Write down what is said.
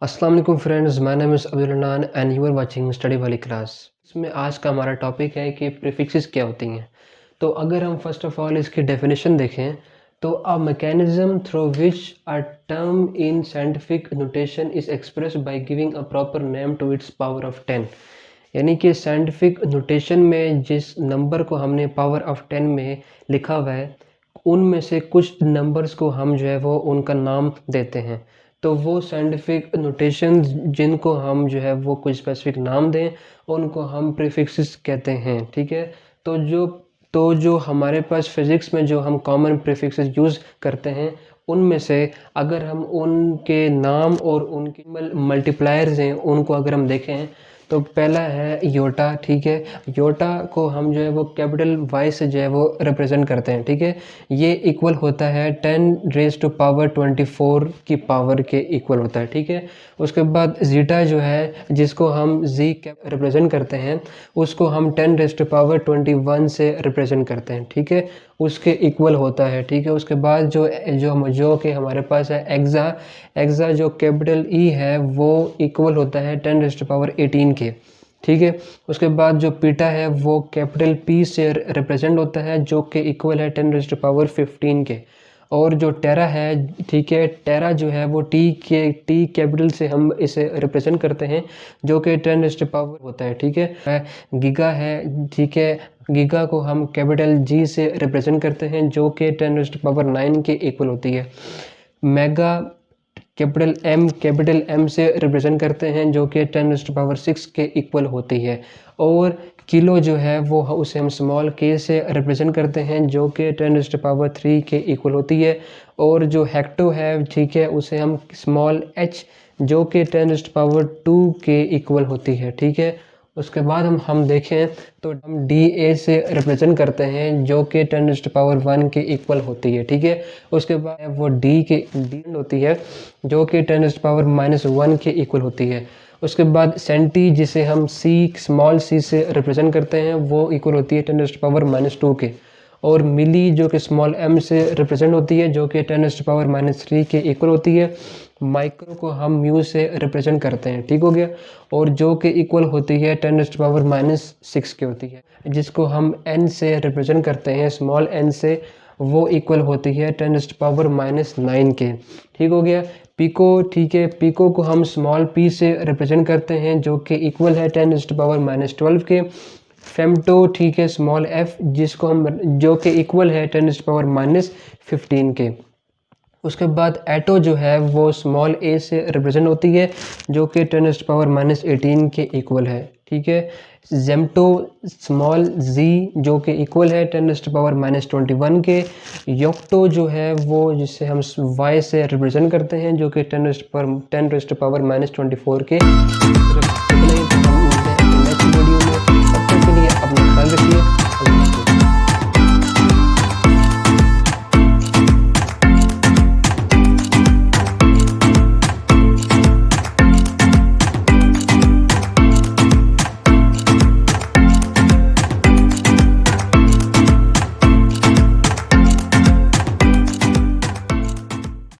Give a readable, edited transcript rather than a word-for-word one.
अस्सलाम वालेकुम friends, my name is Abdul Hanan and you are watching study वाली क्लास। इसमें आज का हमारा टॉपिक है कि प्रीफिक्सेस क्या होती हैं। तो अगर हम फर्स्ट ऑफ ऑल इसकी डेफिनेशन देखें तो a mechanism through which a term in scientific notation is expressed by giving a proper name to its power of 10। यानी कि साइंटिफिक नोटेशन में जिस नंबर को हमने पावर ऑफ 10 में लिखा हुआ है उनमें से कुछ नंबर्स को हम जो है वो उनका नाम देते हैं। तो वो साइंटिफिक नोटेशन जिनको हम जो है वो कोई स्पेसिफिक नाम दें उनको हम प्रीफिक्सेस कहते हैं। ठीक है। तो जो हमारे पास फिज़िक्स में जो हम कॉमन प्रीफिक्सेस यूज़ करते हैं उनमें से अगर हम उनके नाम और उनके मल्टीप्लायर्स हैं उनको अगर हम देखें तो पहला है योटा। ठीक है। योटा को हम जो है वो कैपिटल वाई से जो है वो रिप्रेजेंट करते हैं। ठीक है। ये इक्वल होता है 10⁻24 की पावर के इक्वल होता है। ठीक है। उसके बाद जीटा जो है जिसको हम जी रिप्रेजेंट करते हैं उसको हम 10⁻21 से रिप्रेजेंट करते हैं। ठीक है। उसके इक्वल होता है। ठीक है। उसके बाद जो कि हमारे पास है एक्सा जो कैपिटल ई है वो इक्वल होता है 10⁻18 के। ठीक है। उसके बाद जो पीटा है वो कैपिटल पी से रिप्रेजेंट होता है जो कि इक्वल है 10⁻15 के। और जो टेरा है, ठीक है, टेरा जो है वो टी कैपिटल से हम इसे रिप्रेजेंट करते हैं जो कि 10⁻ होता है। ठीक है। गीगा है, ठीक है, गीगा को हम कैपिटल जी से रिप्रेजेंट करते हैं जो कि 10⁻9 के इक्वल होती है। मेगा कैपिटल एम से रिप्रेजेंट करते हैं जो कि 10⁻6 के इक्वल होती है। और किलो जो है वो उसे हम स्मॉल के से रिप्रेजेंट करते हैं जो कि 10⁻3 के इक्वल होती है। और जो हेक्टो है, ठीक है, उसे हम स्मॉल एच जो कि 10⁻2 के इक्वल होती है। ठीक है। उसके बाद हम देखें तो हम डी ए से रिप्रेजेंट करते हैं जो कि 10⁻1 के इक्वल होती है। ठीक है। उसके बाद वो डी होती है जो कि 10⁻1 के इक्वल होती है। उसके बाद सेंटी जिसे हम सी स्मॉल सी से रिप्रेजेंट करते हैं वो इक्वल होती है 10⁻2 के। और मिली जो कि स्मॉल एम से रिप्रेजेंट होती है जो कि 10⁻3 के इक्वल होती है। माइक्रो को हम म्यू से रिप्रेजेंट करते हैं। ठीक हो गया। और जो कि इक्वल होती है 10⁻6 के होती है जिसको हम एन से रिप्रेजेंट करते हैं स्मॉल एन से, वो इक्वल होती है 10⁻9 के। ठीक हो गया। पिको, ठीक है, पिको को हम स्मॉल पी से रिप्रेजेंट करते हैं जो कि इक्वल है 10⁻12 के। फेमटो, ठीक है, स्मॉल एफ जिसको हम जो कि इक्वल है 10⁻15 के। उसके बाद एटो जो है वो स्मॉल ए से रिप्रेजेंट होती है जो कि 10⁻18 के इक्वल है। ठीक है। जेमटो स्मॉल जी जो कि इक्वल है 10⁻21 के। योक्टो जो है वो जिसे हम वाई से रिप्रेजेंट करते हैं जो कि 10⁻24 के।